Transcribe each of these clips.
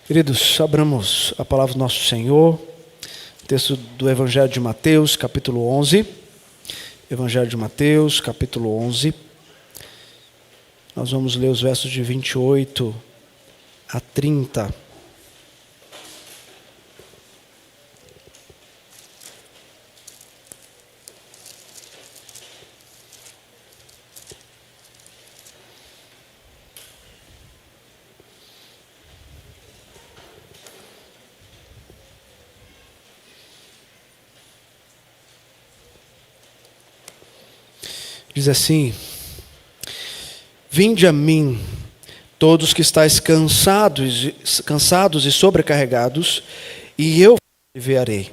Queridos, abramos a palavra do nosso Senhor, texto do Evangelho de Mateus, capítulo 11. Evangelho de Mateus, capítulo 11. Nós vamos ler os versos de 28 a 30. Diz assim: Vinde a mim, todos que estáis cansados e sobrecarregados, e eu vos aliviarei.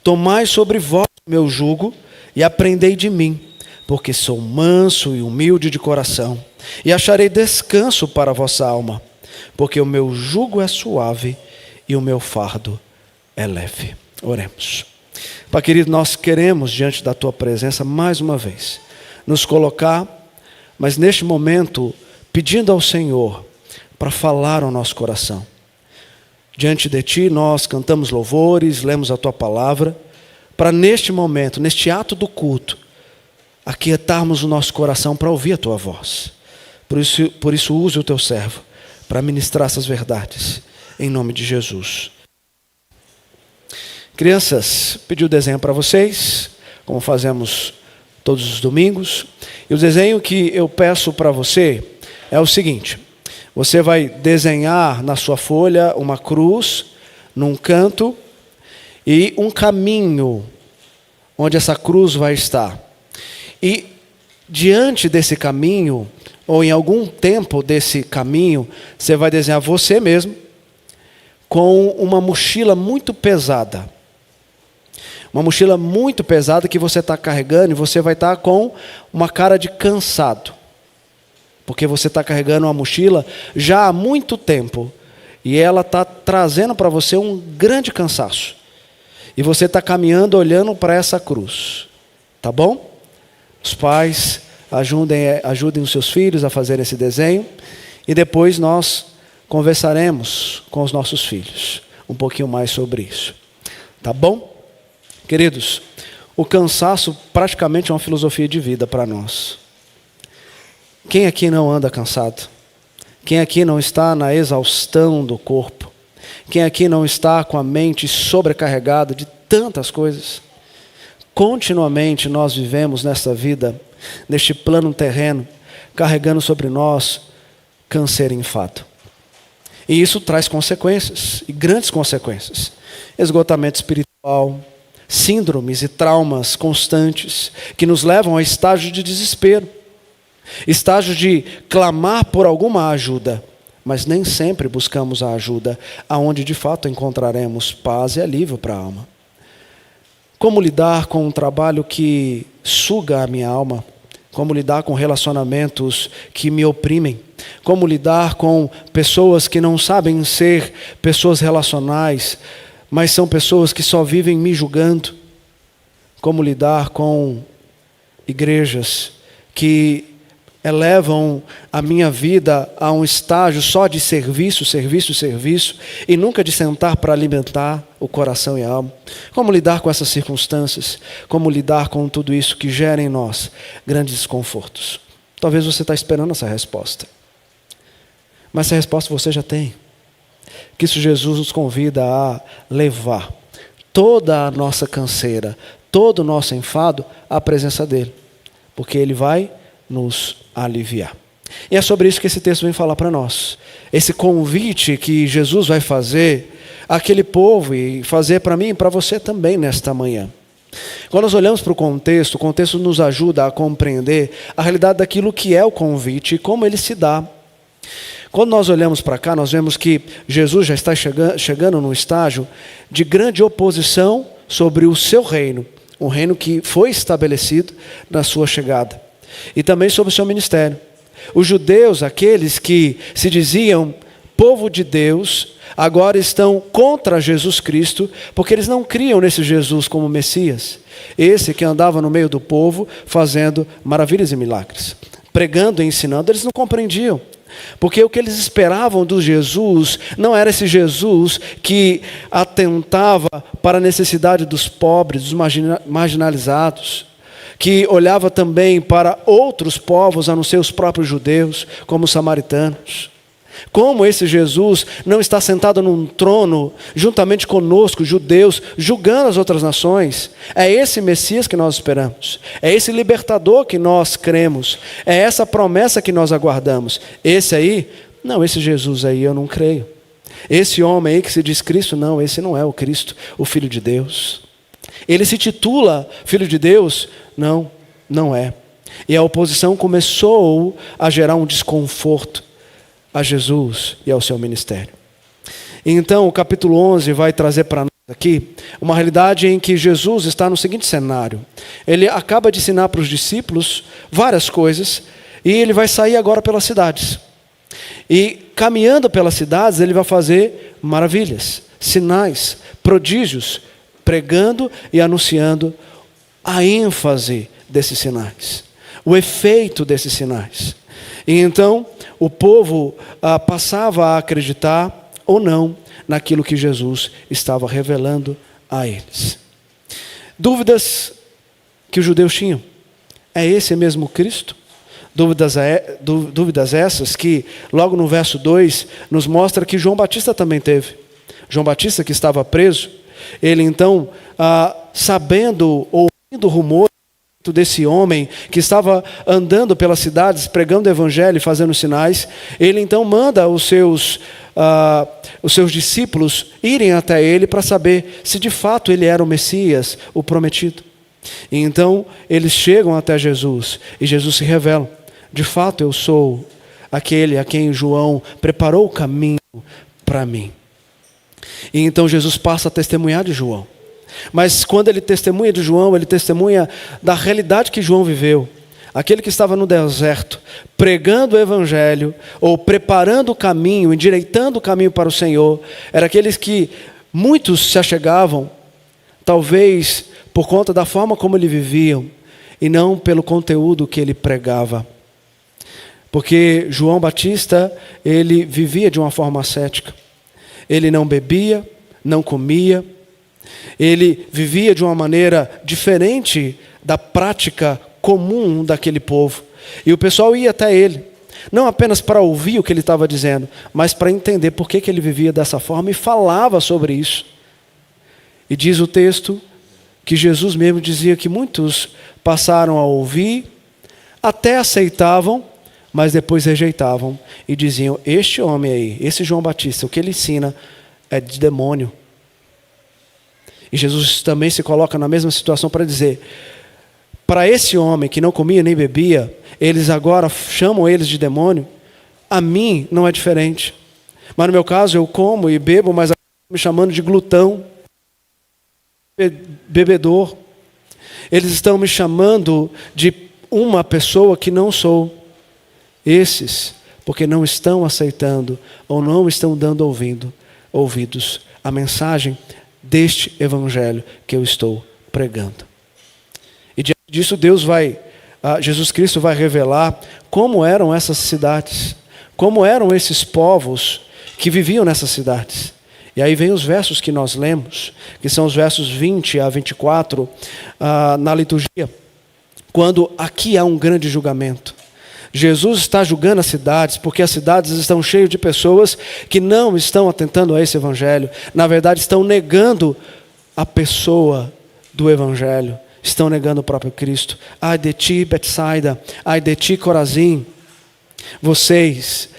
Tomai sobre vós o meu jugo e aprendei de mim, porque sou manso e humilde de coração, e acharei descanso para a vossa alma, porque o meu jugo é suave e o meu fardo é leve. Oremos. Pai querido, nós queremos diante da tua presença mais uma vez nos colocar, mas neste momento pedindo ao Senhor para falar ao nosso coração. Diante de ti nós cantamos louvores, lemos a tua palavra, para neste momento, neste ato do culto, aquietarmos o nosso coração para ouvir a tua voz. Por isso use o teu servo para ministrar essas verdades, em nome de Jesus. Crianças, pedi o desenho para vocês, como fazemos todos os domingos. E o desenho que eu peço para você é o seguinte: você vai desenhar na sua folha uma cruz num canto e um caminho onde essa cruz vai estar. E diante desse caminho, ou em algum tempo desse caminho, você vai desenhar você mesmo com uma mochila muito pesada. Uma mochila muito pesada que você está carregando, e você vai estar com uma cara de cansado. Porque você está carregando uma mochila já há muito tempo. E ela está trazendo para você um grande cansaço. E você está caminhando olhando para essa cruz. Tá bom? Os pais ajudem os seus filhos a fazer esse desenho. E depois nós conversaremos com os nossos filhos um pouquinho mais sobre isso. Tá bom? Queridos, o cansaço praticamente é uma filosofia de vida para nós. Quem aqui não anda cansado? Quem aqui não está na exaustão do corpo? Quem aqui não está com a mente sobrecarregada de tantas coisas? Continuamente nós vivemos nesta vida, neste plano terreno, carregando sobre nós câncer e enfado. E isso traz consequências, e grandes consequências. Esgotamento espiritual, síndromes e traumas constantes que nos levam a estágios de desespero, estágios de clamar por alguma ajuda, mas nem sempre buscamos a ajuda aonde de fato encontraremos paz e alívio para a alma. Como lidar com um trabalho que suga a minha alma? Como lidar com relacionamentos que me oprimem? Como lidar com pessoas que não sabem ser pessoas relacionais, mas são pessoas que só vivem me julgando? Como lidar com igrejas que elevam a minha vida a um estágio só de serviço, e nunca de sentar para alimentar o coração e a alma? Como lidar com essas circunstâncias? Como lidar com tudo isso que gera em nós grandes desconfortos? Talvez você está esperando essa resposta, mas essa resposta você já tem. Que isso Jesus nos convida a levar toda a nossa canseira, todo o nosso enfado à presença dele, porque ele vai nos aliviar. E é sobre isso que esse texto vem falar para nós. Esse convite que Jesus vai fazer àquele povo e fazer para mim e para você também nesta manhã. Quando nós olhamos para o contexto nos ajuda a compreender a realidade daquilo que é o convite e como ele se dá. Quando nós olhamos para cá, nós vemos que Jesus já está chegando num estágio de grande oposição sobre o seu reino, um reino que foi estabelecido na sua chegada, e também sobre o seu ministério. Os judeus, aqueles que se diziam povo de Deus, agora estão contra Jesus Cristo, porque eles não criam nesse Jesus como Messias, esse que andava no meio do povo fazendo maravilhas e milagres, pregando e ensinando. Eles não compreendiam Porque o que eles esperavam do Jesus não era esse Jesus que atentava para a necessidade dos pobres, dos marginalizados, que olhava também para outros povos, a não ser os próprios judeus, como os samaritanos. Como esse Jesus não está sentado num trono, juntamente conosco, judeus, julgando as outras nações. É esse Messias que nós esperamos. É esse libertador que nós cremos. É essa promessa que nós aguardamos. Esse aí, não, esse Jesus aí eu não creio. Esse homem aí que se diz Cristo, não, esse não é o Cristo, o Filho de Deus. Ele se titula Filho de Deus? Não, não é. E a oposição começou a gerar um desconforto a Jesus e ao seu ministério. Então o capítulo 11 vai trazer para nós aqui uma realidade em que Jesus está no seguinte cenário. Ele acaba de ensinar para os discípulos várias coisas e ele vai sair agora pelas cidades. E caminhando pelas cidades ele vai fazer maravilhas, sinais, prodígios, pregando e anunciando a ênfase desses sinais, o efeito desses sinais. E então o povo passava a acreditar ou não naquilo que Jesus estava revelando a eles. Dúvidas que os judeus tinham. É esse mesmo Cristo? Dúvidas essas que logo no verso 2 nos mostra que João Batista também teve. João Batista, que estava preso, ele então, sabendo, ouvindo rumores desse homem que estava andando pelas cidades, pregando o evangelho e fazendo sinais, ele então manda os seus discípulos irem até ele para saber se de fato ele era o Messias, o prometido. E então eles chegam até Jesus e Jesus se revela: de fato eu sou aquele a quem João preparou o caminho para mim. E então Jesus passa a testemunhar de João. Mas quando ele testemunha de João, ele testemunha da realidade que João viveu. Aquele que estava no deserto, pregando o evangelho, ou preparando o caminho, endireitando o caminho para o Senhor, era aqueles que muitos se achegavam, talvez por conta da forma como ele viviam, e não pelo conteúdo que ele pregava. Porque João Batista, ele vivia de uma forma ascética. Ele não bebia, não comia, ele vivia de uma maneira diferente da prática comum daquele povo. E o pessoal ia até ele, não apenas para ouvir o que ele estava dizendo, mas para entender por que ele vivia dessa forma e falava sobre isso. E diz o texto que Jesus mesmo dizia que muitos passaram a ouvir, até aceitavam, mas depois rejeitavam e diziam: este homem aí, esse João Batista, o que ele ensina é de demônio. E Jesus também se coloca na mesma situação para dizer: para esse homem que não comia nem bebia, eles agora chamam eles de demônio. A mim não é diferente. Mas no meu caso eu como e bebo, mas agora estão me chamando de glutão, bebedor. Eles estão me chamando de uma pessoa que não sou. Esses, porque não estão aceitando ou não estão dando ouvidos à mensagem deste evangelho que eu estou pregando. E diante disso Jesus Cristo vai revelar como eram essas cidades, como eram esses povos que viviam nessas cidades. E aí vem os versos que nós lemos, que são os versos 20 a 24 na liturgia, quando aqui há um grande julgamento. Jesus está julgando as cidades, porque as cidades estão cheias de pessoas que não estão atentando a esse evangelho. Na verdade, estão negando a pessoa do evangelho. Estão negando o próprio Cristo. Ai de ti, Betsaida. Ai de ti, Corazim. Vocês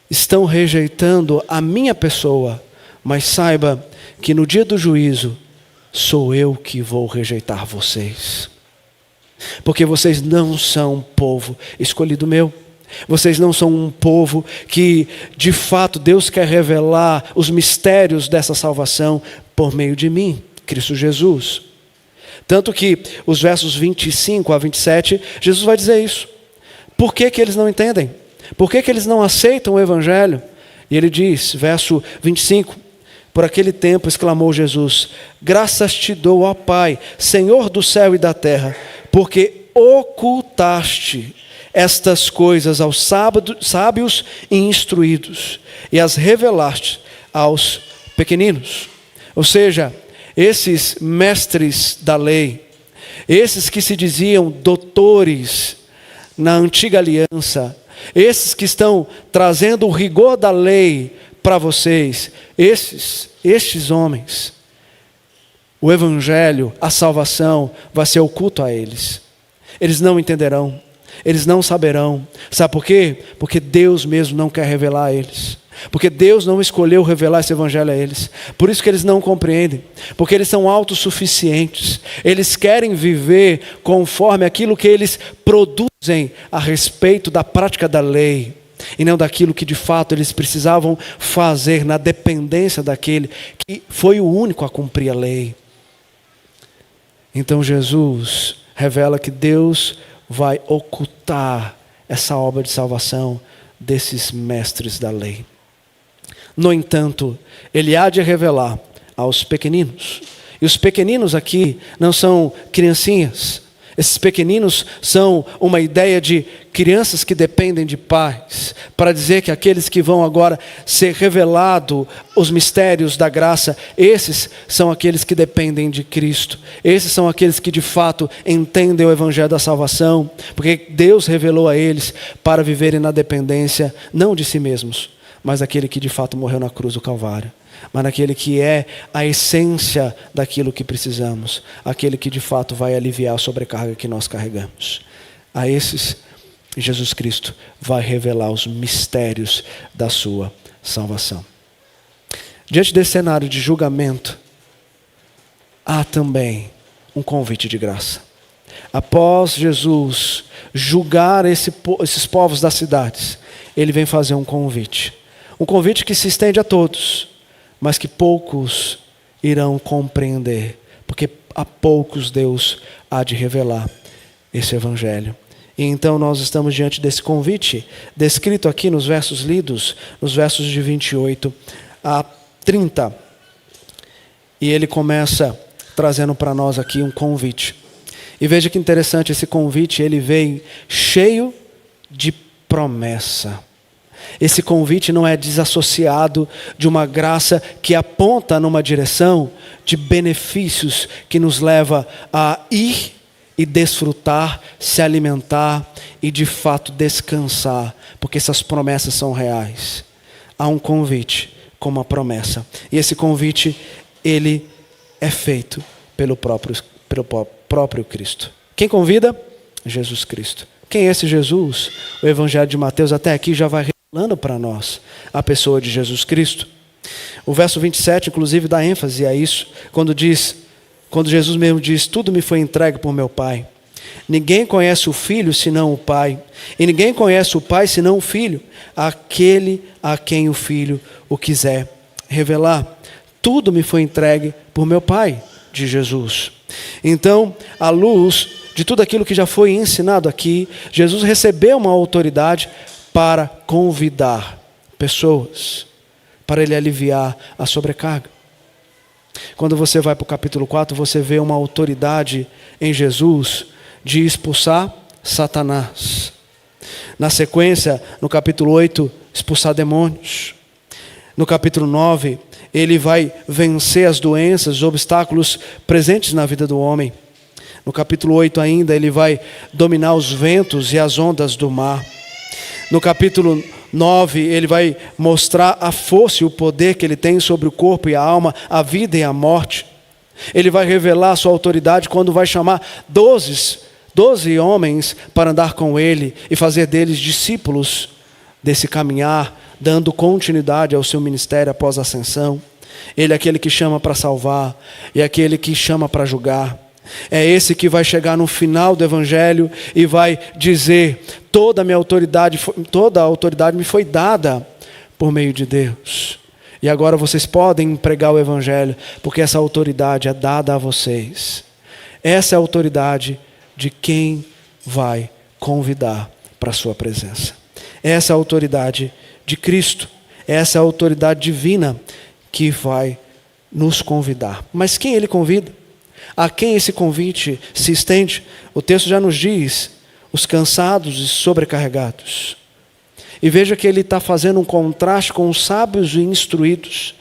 estão rejeitando a minha pessoa, mas saiba que no dia do juízo, sou eu que vou rejeitar vocês. Porque vocês não são um povo escolhido meu. Vocês não são um povo que de fato Deus quer revelar os mistérios dessa salvação por meio de mim, Cristo Jesus. Tanto que os versos 25 a 27, Jesus vai dizer isso. Por que eles não entendem? Por que eles não aceitam o evangelho? E ele diz, verso 25, por aquele tempo exclamou Jesus: graças te dou, ó Pai, Senhor do céu e da terra, porque ocultaste estas coisas aos sábios e instruídos, e as revelaste aos pequeninos. Ou seja, esses mestres da lei, esses que se diziam doutores na antiga aliança, esses que estão trazendo o rigor da lei para vocês, estes homens, o evangelho, a salvação vai ser oculto a eles. Eles não entenderão, eles não saberão. Sabe por quê? Porque Deus mesmo não quer revelar a eles. Porque Deus não escolheu revelar esse evangelho a eles. Por isso que eles não compreendem. Porque eles são autossuficientes. Eles querem viver conforme aquilo que eles produzem a respeito da prática da lei, e não daquilo que de fato eles precisavam fazer na dependência daquele que foi o único a cumprir a lei. Então Jesus revela que Deus vai ocultar essa obra de salvação desses mestres da lei. No entanto, ele há de revelar aos pequeninos. E os pequeninos aqui não são criancinhas. Esses pequeninos são uma ideia de crianças que dependem de pais, para dizer que aqueles que vão agora ser revelados os mistérios da graça, esses são aqueles que dependem de Cristo. Esses são aqueles que de fato entendem o evangelho da salvação, porque Deus revelou a eles para viverem na dependência, não de si mesmos, mas daquele que de fato morreu na cruz do Calvário. Mas naquele que é a essência daquilo que precisamos, aquele que de fato vai aliviar a sobrecarga que nós carregamos. A esses, Jesus Cristo vai revelar os mistérios da sua salvação. Diante desse cenário de julgamento, há também um convite de graça. Após Jesus julgar esses povos das cidades, ele vem fazer um convite. Um convite que se estende a todos, mas que poucos irão compreender, porque a poucos Deus há de revelar esse evangelho. E então nós estamos diante desse convite, descrito aqui nos versos lidos, nos versos de 28 a 30. E ele começa trazendo para nós aqui um convite. E veja que interessante, esse convite, ele vem cheio de promessa. Esse convite não é desassociado de uma graça que aponta numa direção de benefícios que nos leva a ir e desfrutar, se alimentar e de fato descansar, porque essas promessas são reais. Há um convite com uma promessa, e esse convite ele é feito pelo próprio Cristo. Quem convida? Jesus Cristo. Quem é esse Jesus? O Evangelho de Mateus até aqui já vai revelando para nós a pessoa de Jesus Cristo. O verso 27, inclusive, dá ênfase a isso, quando Jesus mesmo diz: tudo me foi entregue por meu Pai. Ninguém conhece o Filho senão o Pai, e ninguém conhece o Pai senão o Filho, aquele a quem o Filho o quiser revelar. Tudo me foi entregue por meu Pai, de Jesus. Então, à luz de tudo aquilo que já foi ensinado aqui, Jesus recebeu uma autoridade para convidar pessoas, para ele aliviar a sobrecarga. Quando você vai para o capítulo 4, você vê uma autoridade em Jesus de expulsar Satanás. Na sequência, no capítulo 8, expulsar demônios. No capítulo 9, ele vai vencer as doenças, os obstáculos presentes na vida do homem. No capítulo 8 ainda, ele vai dominar os ventos e as ondas do mar. No capítulo 9, ele vai mostrar a força e o poder que ele tem sobre o corpo e a alma, a vida e a morte. Ele vai revelar a sua autoridade quando vai chamar 12 homens para andar com ele e fazer deles discípulos desse caminhar, dando continuidade ao seu ministério após a ascensão. Ele é aquele que chama para salvar e aquele que chama para julgar. É esse que vai chegar no final do Evangelho e vai dizer: toda a autoridade me foi dada por meio de Deus. E agora vocês podem pregar o Evangelho, porque essa autoridade é dada a vocês. Essa é a autoridade de quem vai convidar para a sua presença. Essa é a autoridade de Cristo. Essa é a autoridade divina que vai nos convidar. Mas quem ele convida? A quem esse convite se estende? O texto já nos diz: os cansados e sobrecarregados. E veja que ele está fazendo um contraste com os sábios e instruídos,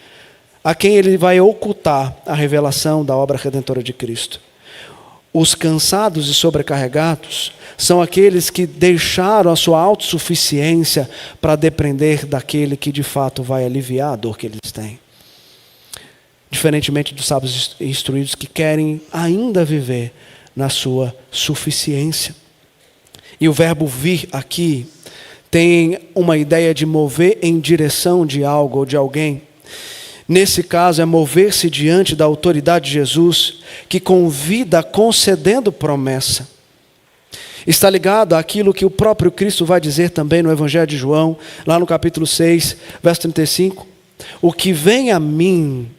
a quem ele vai ocultar a revelação da obra redentora de Cristo. Os cansados e sobrecarregados são aqueles que deixaram a sua autossuficiência para depender daquele que de fato vai aliviar a dor que eles têm. Diferentemente dos sábios e instruídos que querem ainda viver na sua suficiência. E o verbo vir aqui tem uma ideia de mover em direção de algo ou de alguém. Nesse caso é mover-se diante da autoridade de Jesus, que convida concedendo promessa. Está ligado àquilo que o próprio Cristo vai dizer também no Evangelho de João, lá no capítulo 6, verso 35. O que vem a mim,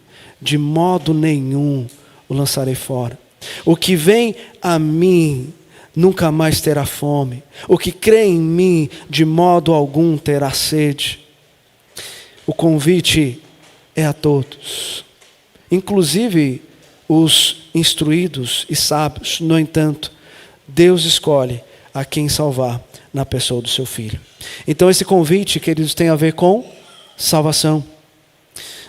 de modo nenhum o lançarei fora. O que vem a mim nunca mais terá fome. O que crê em mim, de modo algum terá sede. O convite é a todos, inclusive os instruídos e sábios. No entanto, Deus escolhe a quem salvar na pessoa do seu Filho. Então esse convite, queridos, tem a ver com salvação.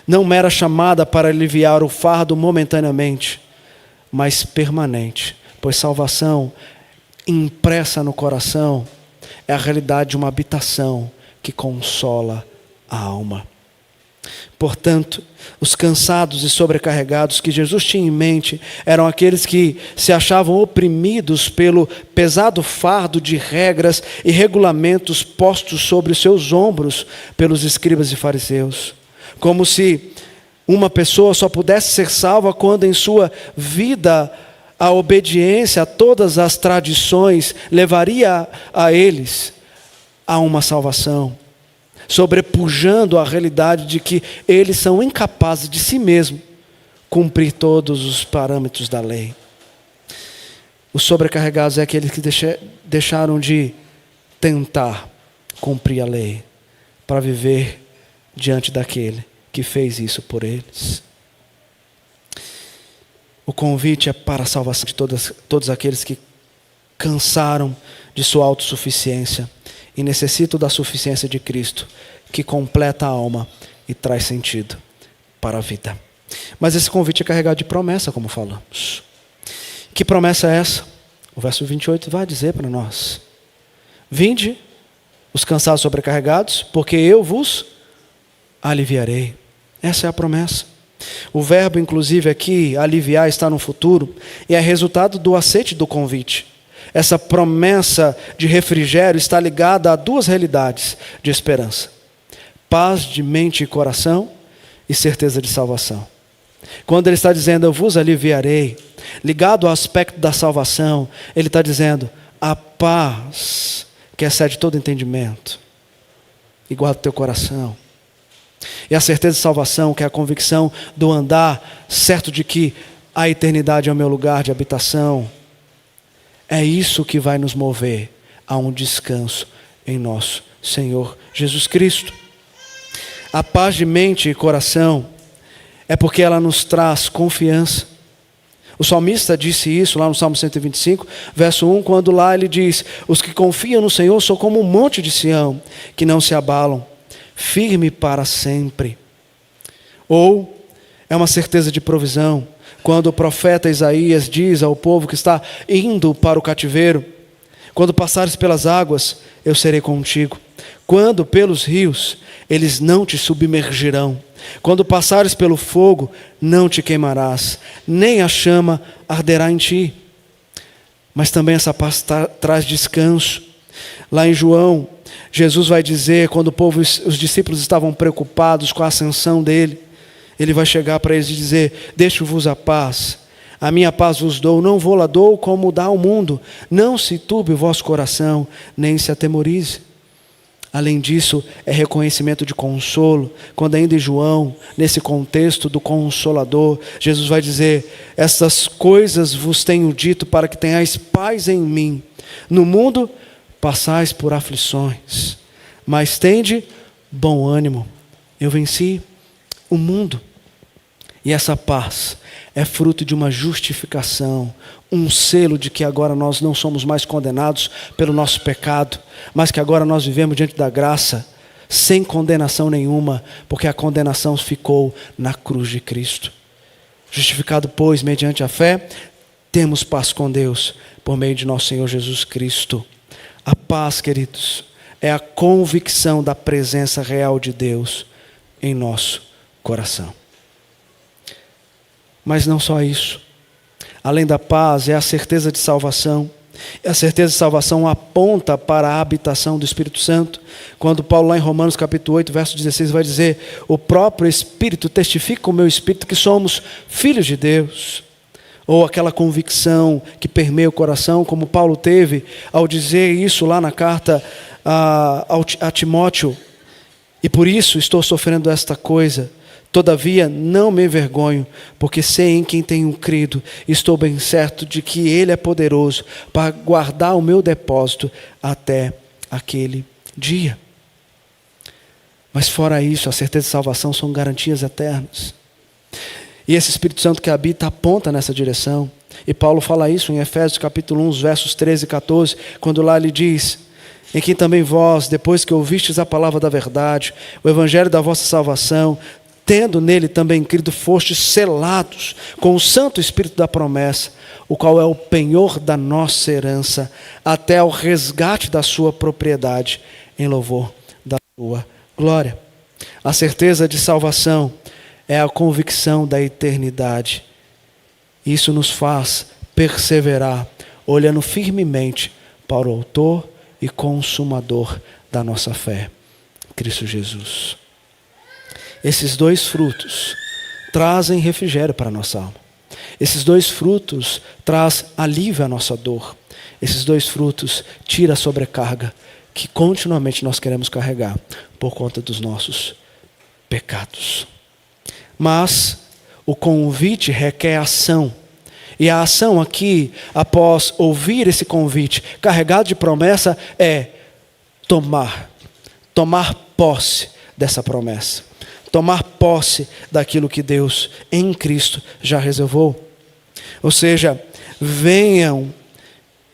Não mera chamada para aliviar o fardo momentaneamente, mas permanente, pois salvação impressa no coração é a realidade de uma habitação que consola a alma. Portanto, os cansados e sobrecarregados que Jesus tinha em mente eram aqueles que se achavam oprimidos pelo pesado fardo de regras e regulamentos postos sobre os seus ombros pelos escribas e fariseus. Como se uma pessoa só pudesse ser salva quando em sua vida a obediência a todas as tradições levaria a eles a uma salvação, sobrepujando a realidade de que eles são incapazes de si mesmos cumprir todos os parâmetros da lei. Os sobrecarregados é aqueles que deixaram de tentar cumprir a lei para viver diante daquele que fez isso por eles. O convite é para a salvação de todos aqueles que cansaram de sua autossuficiência e necessitam da suficiência de Cristo, que completa a alma e traz sentido para a vida. Mas esse convite é carregado de promessa, como falamos. Que promessa é essa? O verso 28 vai dizer para nós: vinde, os cansados sobrecarregados, porque eu vos aliviarei. Essa é a promessa. O verbo, inclusive, aqui, aliviar, está no futuro, e é resultado do aceite do convite. Essa promessa de refrigério está ligada a duas realidades de esperança: paz de mente e coração e certeza de salvação. Quando ele está dizendo, eu vos aliviarei, ligado ao aspecto da salvação, ele está dizendo, a paz que excede todo entendimento, e guarda o teu coração. E a certeza de salvação, que é a convicção do andar certo de que a eternidade é o meu lugar de habitação. É isso que vai nos mover a um descanso em nosso Senhor Jesus Cristo. A paz de mente e coração é porque ela nos traz confiança. O salmista disse isso lá no Salmo 125, verso 1, quando lá ele diz, os que confiam no Senhor são como um monte de Sião, que não se abalam, firme para sempre. Ou é uma certeza de provisão, quando o profeta Isaías diz ao povo que está indo para o cativeiro, quando passares pelas águas, eu serei contigo. Quando pelos rios, eles não te submergirão. Quando passares pelo fogo, não te queimarás, nem a chama arderá em ti. Mas também essa paz traz descanso. Lá em João, Jesus vai dizer, quando o povo, os discípulos estavam preocupados com a ascensão dele, ele vai chegar para eles e dizer, deixo-vos a paz, a minha paz vos dou, não vou-la dou como dá ao mundo, não se turbe o vosso coração, nem se atemorize. Além disso, é reconhecimento de consolo, quando ainda em João, nesse contexto do Consolador, Jesus vai dizer, essas coisas vos tenho dito para que tenhais paz em mim, no mundo passais por aflições, mas tende bom ânimo, eu venci o mundo. E essa paz é fruto de uma justificação, um selo de que agora nós não somos mais condenados pelo nosso pecado, mas que agora nós vivemos diante da graça, sem condenação nenhuma, porque a condenação ficou na cruz de Cristo. Justificado, pois, mediante a fé, temos paz com Deus, por meio de nosso Senhor Jesus Cristo. A paz, queridos, é a convicção da presença real de Deus em nosso coração. Mas não só isso. Além da paz, é a certeza de salvação. E a certeza de salvação aponta para a habitação do Espírito Santo. Quando Paulo, lá em Romanos capítulo 8, verso 16, vai dizer: o próprio Espírito testifica com o meu Espírito que somos filhos de Deus. Ou aquela convicção que permeia o coração, como Paulo teve ao dizer isso lá na carta a Timóteo: e por isso estou sofrendo esta coisa. Todavia não me envergonho, porque sei em quem tenho crido, e estou bem certo de que Ele é poderoso para guardar o meu depósito até aquele dia. Mas fora isso, a certeza de salvação são garantias eternas. E esse Espírito Santo que habita aponta nessa direção. E Paulo fala isso em Efésios capítulo 1, os versos 13 e 14, quando lá ele diz: em quem também vós, depois que ouvistes a palavra da verdade, o evangelho da vossa salvação, tendo nele também crido, fostes selados com o Santo Espírito da promessa, o qual é o penhor da nossa herança, até o resgate da sua propriedade, em louvor da sua glória. A certeza de salvação é a convicção da eternidade. Isso nos faz perseverar, olhando firmemente para o autor e consumador da nossa fé, Cristo Jesus. Esses dois frutos trazem refrigério para a nossa alma. Esses dois frutos trazem alívio à nossa dor. Esses dois frutos tiram a sobrecarga que continuamente nós queremos carregar por conta dos nossos pecados. Mas o convite requer ação. E a ação aqui, após ouvir esse convite carregado de promessa, é tomar posse dessa promessa. Tomar posse daquilo que Deus em Cristo já reservou. Ou seja, venham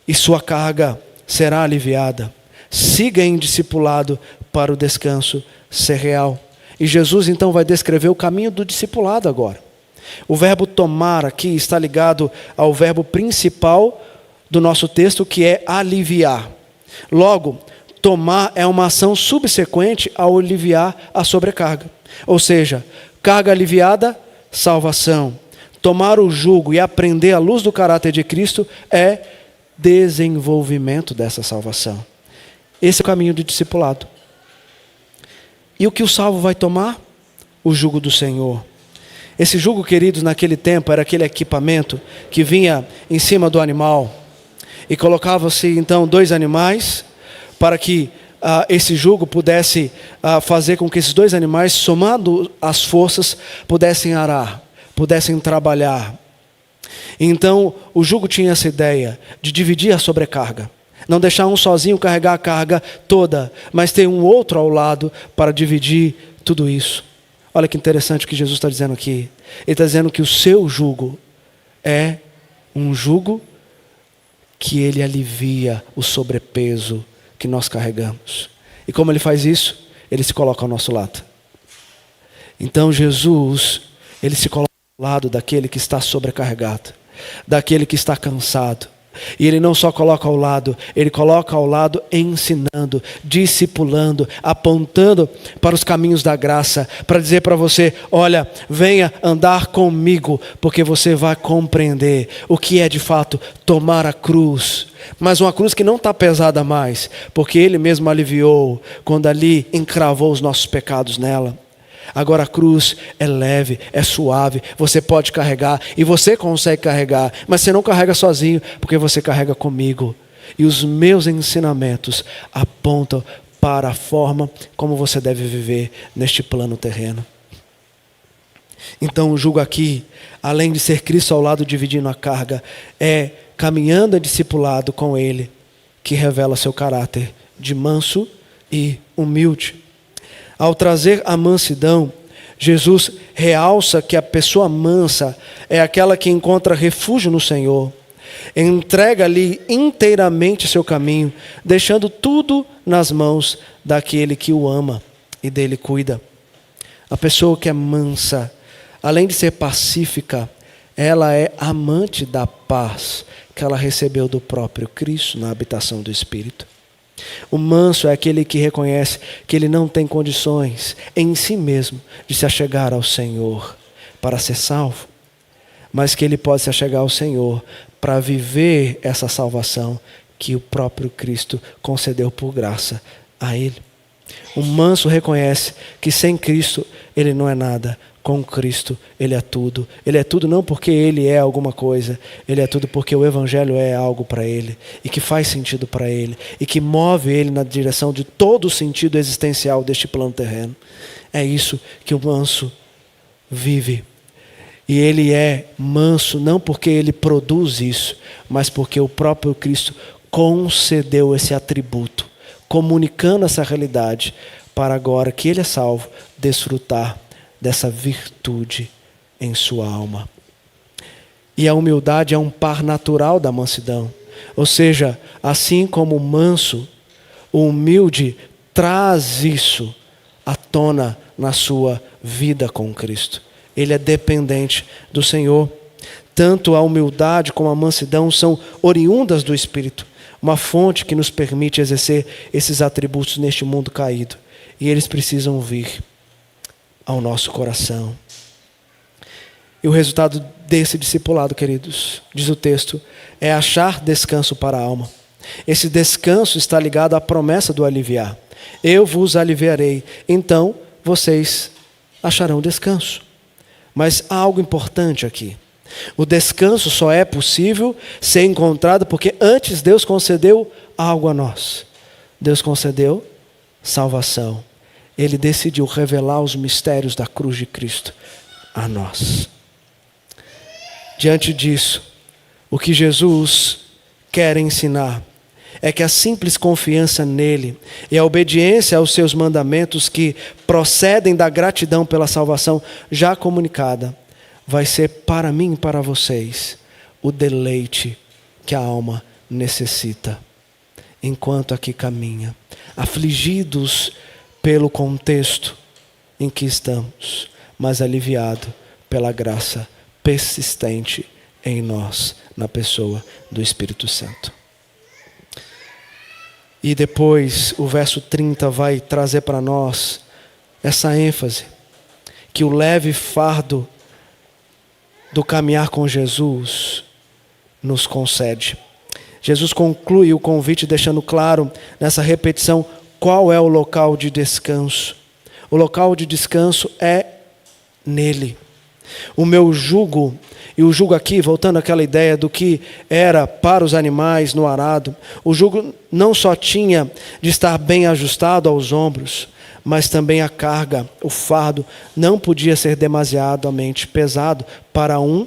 e sua carga será aliviada. Siga em discipulado para o descanso ser real. E Jesus então vai descrever o caminho do discipulado agora. O verbo tomar aqui está ligado ao verbo principal do nosso texto, que é aliviar. Logo, tomar é uma ação subsequente ao aliviar a sobrecarga. Ou seja, carga aliviada, salvação. Tomar o jugo e aprender à luz do caráter de Cristo é desenvolvimento dessa salvação. Esse é o caminho do discipulado. E o que o salvo vai tomar? O jugo do Senhor. Esse jugo, queridos, naquele tempo era aquele equipamento que vinha em cima do animal. E colocava-se então 2 animais para que esse jugo pudesse fazer com que esses 2 animais, somando as forças, pudessem arar, pudessem trabalhar. Então, o jugo tinha essa ideia de dividir a sobrecarga. Não deixar um sozinho carregar a carga toda, mas ter um outro ao lado para dividir tudo isso. Olha que interessante o que Jesus está dizendo aqui. Ele está dizendo que o seu jugo é um jugo que ele alivia o sobrepeso que nós carregamos. E como ele faz isso? Ele se coloca ao nosso lado. Então Jesus, ele se coloca ao lado daquele que está sobrecarregado, daquele que está cansado. E ele não só coloca ao lado, ele coloca ao lado ensinando, discipulando, apontando para os caminhos da graça, para dizer para você: olha, venha andar comigo, porque você vai compreender o que é de fato tomar a cruz. Mas uma cruz que não está pesada mais, porque ele mesmo aliviou quando ali encravou os nossos pecados nela. Agora a cruz é leve, é suave, você pode carregar e você consegue carregar, mas você não carrega sozinho, porque você carrega comigo. E os meus ensinamentos apontam para a forma como você deve viver neste plano terreno. Então o jugo aqui, além de ser Cristo ao lado dividindo a carga, é caminhando a discipulado com Ele, que revela seu caráter de manso e humilde. Ao trazer a mansidão, Jesus realça que a pessoa mansa é aquela que encontra refúgio no Senhor, entrega-lhe inteiramente seu caminho, deixando tudo nas mãos daquele que o ama e dele cuida. A pessoa que é mansa, além de ser pacífica, ela é amante da paz que ela recebeu do próprio Cristo na habitação do Espírito. O manso é aquele que reconhece que ele não tem condições em si mesmo de se achegar ao Senhor para ser salvo, mas que ele pode se achegar ao Senhor para viver essa salvação que o próprio Cristo concedeu por graça a ele. O manso reconhece que sem Cristo ele não é nada, com Cristo ele é tudo. Ele é tudo não porque ele é alguma coisa, ele é tudo porque o Evangelho é algo para ele, e que faz sentido para ele, e que move ele na direção de todo o sentido existencial deste plano terreno. É isso que o manso vive. E ele é manso não porque ele produz isso, mas porque o próprio Cristo concedeu esse atributo, comunicando essa realidade para agora que ele é salvo, desfrutar dessa virtude em sua alma. E a humildade é um par natural da mansidão. Ou seja, assim como o manso, o humilde traz isso à tona na sua vida com Cristo. Ele é dependente do Senhor. Tanto a humildade como a mansidão são oriundas do Espírito, uma fonte que nos permite exercer esses atributos neste mundo caído. E eles precisam vir ao nosso coração. E o resultado desse discipulado, queridos, diz o texto, é achar descanso para a alma. Esse descanso está ligado à promessa do aliviar. Eu vos aliviarei, então vocês acharão descanso. Mas há algo importante aqui. O descanso só é possível ser encontrado porque antes Deus concedeu algo a nós. Deus concedeu salvação. Ele decidiu revelar os mistérios da cruz de Cristo a nós. Diante disso, o que Jesus quer ensinar é que a simples confiança nele e a obediência aos seus mandamentos que procedem da gratidão pela salvação já comunicada, vai ser para mim e para vocês o deleite que a alma necessita, enquanto aqui caminha, afligidos pelo contexto em que estamos, mas aliviado pela graça persistente em nós, na pessoa do Espírito Santo. E depois o verso 30 vai trazer para nós essa ênfase, que o leve fardo do caminhar com Jesus nos concede. Jesus conclui o convite deixando claro nessa repetição qual é o local de descanso. O local de descanso é nele. O meu jugo, e o jugo aqui, voltando àquela ideia do que era para os animais no arado, o jugo não só tinha de estar bem ajustado aos ombros, mas também a carga, o fardo, não podia ser demasiadamente pesado para um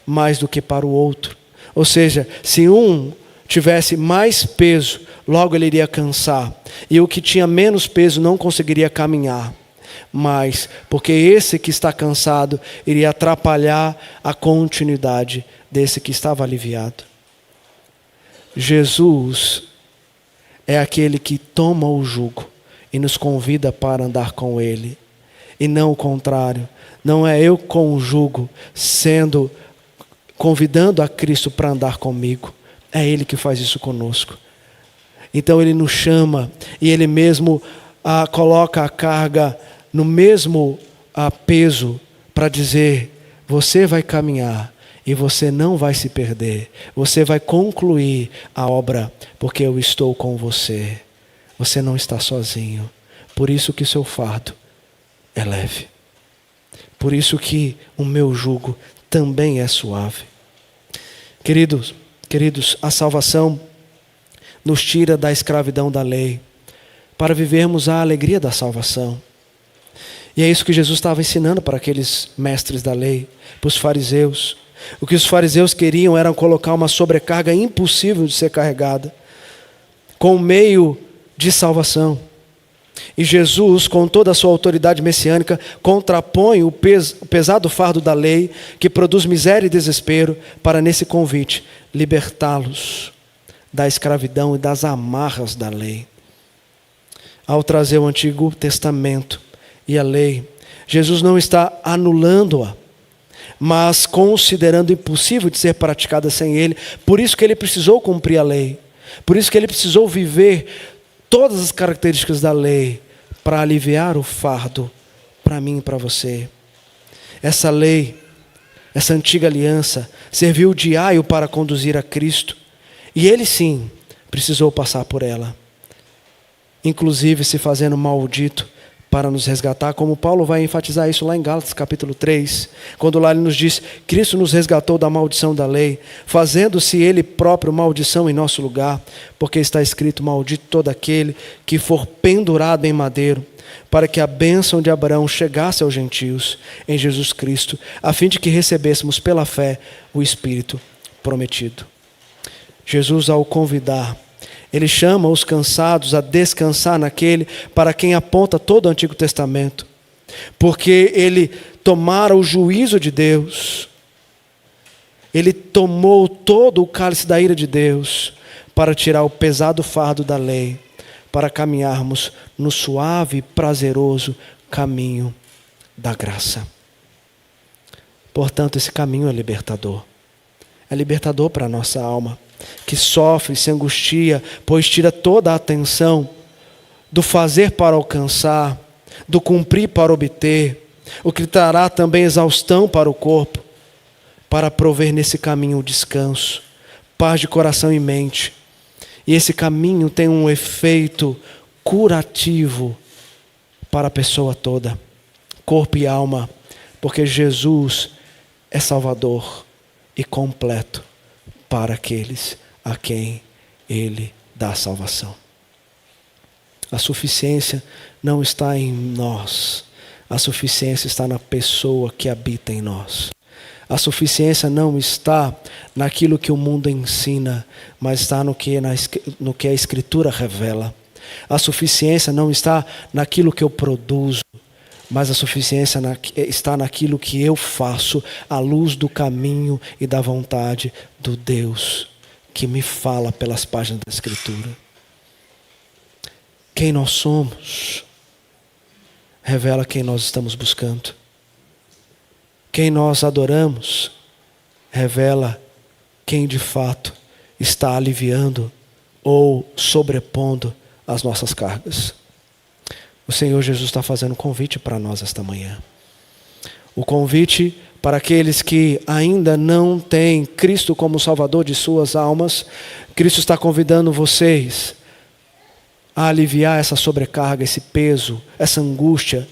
mais do que para o outro. Ou seja, se um tivesse mais peso, logo ele iria cansar, e o que tinha menos peso não conseguiria caminhar. Mas, porque esse que está cansado iria atrapalhar a continuidade desse que estava aliviado. Jesus é aquele que toma o jugo e nos convida para andar com ele. E não o contrário. Não é eu com o jugo, convidando a Cristo para andar comigo. É Ele que faz isso conosco. Então Ele nos chama e Ele mesmo coloca a carga no mesmo peso para dizer: você vai caminhar e você não vai se perder. Você vai concluir a obra porque eu estou com você. Você não está sozinho. Por isso que o seu fardo é leve. Por isso que o meu jugo também é suave. Queridos, a salvação nos tira da escravidão da lei para vivermos a alegria da salvação. E é isso que Jesus estava ensinando para aqueles mestres da lei, para os fariseus. O que os fariseus queriam era colocar uma sobrecarga impossível de ser carregada com o meio de salvação. E Jesus, com toda a sua autoridade messiânica, contrapõe o pesado fardo da lei, que produz miséria e desespero, para nesse convite libertá-los da escravidão e das amarras da lei. Ao trazer o Antigo Testamento e a lei, Jesus não está anulando-a, mas considerando impossível de ser praticada sem ele. Por isso que ele precisou cumprir a lei. Por isso que ele precisou viver todas as características da lei para aliviar o fardo para mim e para você. Essa lei, essa antiga aliança, serviu de aio para conduzir a Cristo. E ele sim precisou passar por ela, inclusive se fazendo maldito para nos resgatar, como Paulo vai enfatizar isso lá em Gálatas capítulo 3, quando lá ele nos diz: Cristo nos resgatou da maldição da lei, fazendo-se ele próprio maldição em nosso lugar, porque está escrito: maldito todo aquele que for pendurado em madeiro, para que a bênção de Abraão chegasse aos gentios em Jesus Cristo, a fim de que recebêssemos pela fé o Espírito prometido. Jesus, ao convidar, ele chama os cansados a descansar naquele para quem aponta todo o Antigo Testamento, porque ele tomara o juízo de Deus, ele tomou todo o cálice da ira de Deus para tirar o pesado fardo da lei, para caminharmos no suave e prazeroso caminho da graça. Portanto, esse caminho é libertador para a nossa alma, que sofre, se angustia, pois tira toda a atenção do fazer para alcançar, do cumprir para obter, o que trará também exaustão para o corpo, para prover nesse caminho o descanso, paz de coração e mente. E esse caminho tem um efeito curativo para a pessoa toda, corpo e alma, porque Jesus é Salvador e completo para aqueles a quem ele dá salvação. A suficiência não está em nós, a suficiência está na pessoa que habita em nós. A suficiência não está naquilo que o mundo ensina, mas está no que a Escritura revela. A suficiência não está naquilo que eu produzo, mas a suficiência está naquilo que eu faço, à luz do caminho e da vontade do Deus que me fala pelas páginas da Escritura. Quem nós somos revela quem nós estamos buscando. Quem nós adoramos revela quem de fato está aliviando ou sobrepondo as nossas cargas. O Senhor Jesus está fazendo um convite para nós esta manhã. O convite para aqueles que ainda não têm Cristo como Salvador de suas almas. Cristo está convidando vocês a aliviar essa sobrecarga, esse peso, essa angústia,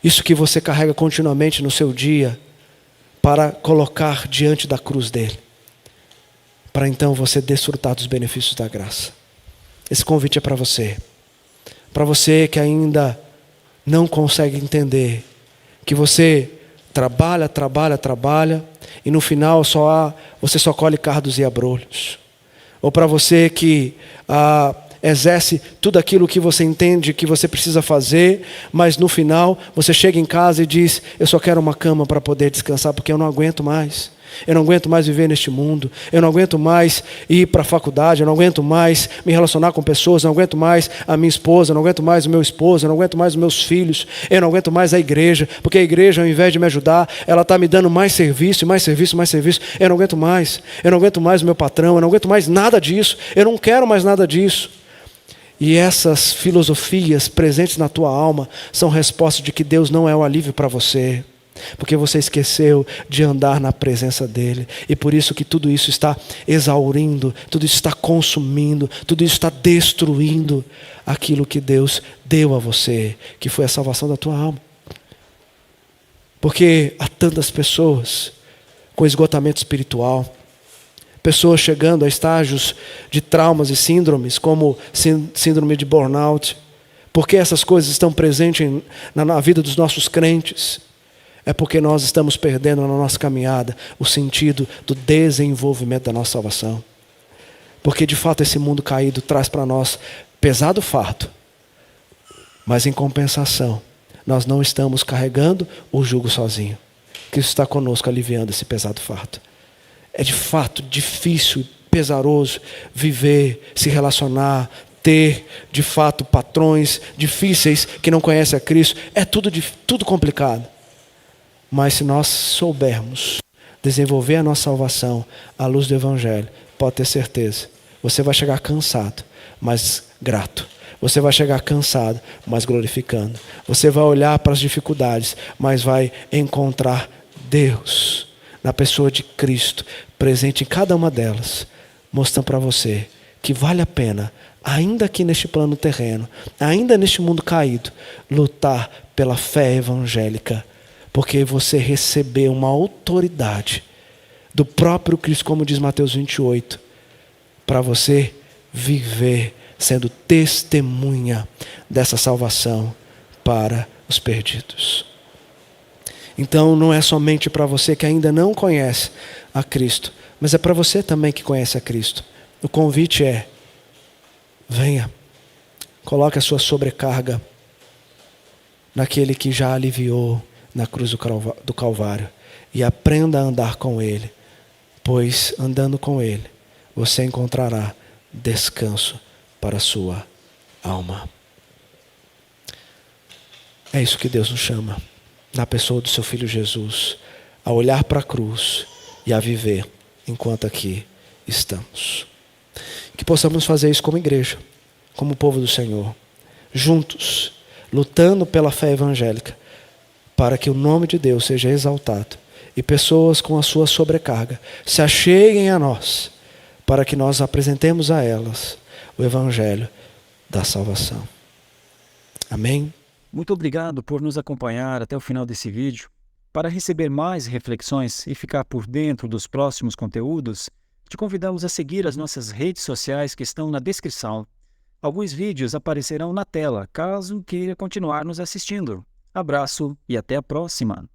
isso que você carrega continuamente no seu dia, para colocar diante da cruz dele, para então você desfrutar dos benefícios da graça. Esse convite é para você que ainda não consegue entender que você trabalha e no final você só colhe cardos e abrolhos. Ou para você que exerce tudo aquilo que você entende que você precisa fazer, mas no final você chega em casa e diz: eu só quero uma cama para poder descansar, porque eu não aguento mais. Eu não aguento mais viver neste mundo. Eu não aguento mais ir para a faculdade. Eu não aguento mais me relacionar com pessoas. Eu não aguento mais a minha esposa. Eu não aguento mais o meu esposo. Eu não aguento mais os meus filhos. Eu não aguento mais a igreja. Porque a igreja, ao invés de me ajudar, ela está me dando mais serviço, mais serviço, mais serviço. Eu não aguento mais. Eu não aguento mais o meu patrão. Eu não aguento mais nada disso. Eu não quero mais nada disso. E essas filosofias presentes na tua alma são respostas de que Deus não é o alívio para você. Porque você esqueceu de andar na presença dele. E por isso que tudo isso está exaurindo, tudo isso está consumindo, tudo isso está destruindo aquilo que Deus deu a você, que foi a salvação da tua alma. Porque há tantas pessoas com esgotamento espiritual, pessoas chegando a estágios de traumas e síndromes, como síndrome de burnout. Porque essas coisas estão presentes na vida dos nossos crentes. É porque nós estamos perdendo na nossa caminhada o sentido do desenvolvimento da nossa salvação. Porque de fato esse mundo caído traz para nós pesado fardo, Mas em compensação, nós não estamos carregando o jugo sozinho. Cristo está conosco aliviando esse pesado fardo. É de fato difícil, pesaroso viver, se relacionar, ter de fato patrões difíceis que não conhecem a Cristo. É tudo complicado. Mas se nós soubermos desenvolver a nossa salvação à luz do Evangelho, pode ter certeza, você vai chegar cansado, mas grato. Você vai chegar cansado, mas glorificando. Você vai olhar para as dificuldades, mas vai encontrar Deus na pessoa de Cristo, presente em cada uma delas, mostrando para você que vale a pena, ainda aqui neste plano terreno, ainda neste mundo caído, lutar pela fé evangélica, porque você recebeu uma autoridade do próprio Cristo, como diz Mateus 28, para você viver sendo testemunha dessa salvação para os perdidos. Então não é somente para você que ainda não conhece a Cristo, mas é para você também que conhece a Cristo. O convite é: venha, coloque a sua sobrecarga naquele que já aliviou na cruz do Calvário e aprenda a andar com Ele, pois andando com Ele você encontrará descanso para a sua alma. É isso que Deus nos chama, na pessoa do seu Filho Jesus, a olhar para a cruz e a viver enquanto aqui estamos. Que possamos fazer isso como igreja, como povo do Senhor, juntos, lutando pela fé evangélica, para que o nome de Deus seja exaltado e pessoas com a sua sobrecarga se acheguem a nós, para que nós apresentemos a elas o Evangelho da salvação. Amém? Muito obrigado por nos acompanhar até o final desse vídeo. Para receber mais reflexões e ficar por dentro dos próximos conteúdos, te convidamos a seguir as nossas redes sociais que estão na descrição. Alguns vídeos aparecerão na tela, caso queira continuar nos assistindo. Abraço e até a próxima!